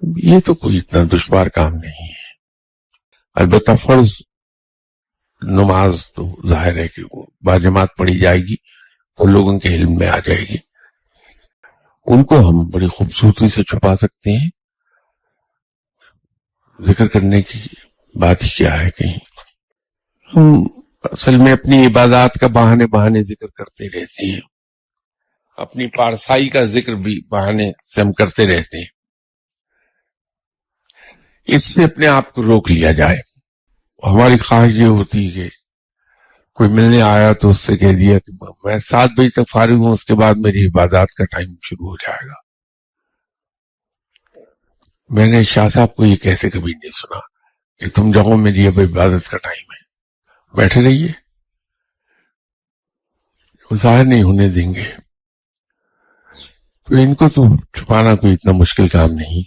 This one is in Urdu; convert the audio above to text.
یہ تو کوئی اتنا دشوار کام نہیں ہے. البتہ فرض نماز تو ظاہر ہے کہ باجماعت پڑھی جائے گی تو لوگوں کے علم میں آ جائے گی. ان کو ہم بڑی خوبصورتی سے چھپا سکتے ہیں. ذکر کرنے کی بات ہی کیا ہے. کہیں ہم اصل میں اپنی عبادات کا بہانے ذکر کرتے رہتے ہیں، اپنی پارسائی کا ذکر بھی بہانے سے ہم کرتے رہتے ہیں. اس سے اپنے آپ کو روک لیا جائے. ہماری خواہش یہ ہوتی ہے کہ کوئی ملنے آیا تو اس سے کہہ دیا کہ میں 7 بجے تک فارغ ہوں، اس کے بعد میری عبادات کا ٹائم شروع ہو جائے گا. میں نے شاہ صاحب کو یہ کیسے کبھی نہیں سنا کہ تم جاؤ، میری اب عبادت کا ٹائم ہے، بیٹھے رہیے. ظاہر نہیں ہونے دیں گے. تو ان کو تو چھپانا کوئی اتنا مشکل کام نہیں.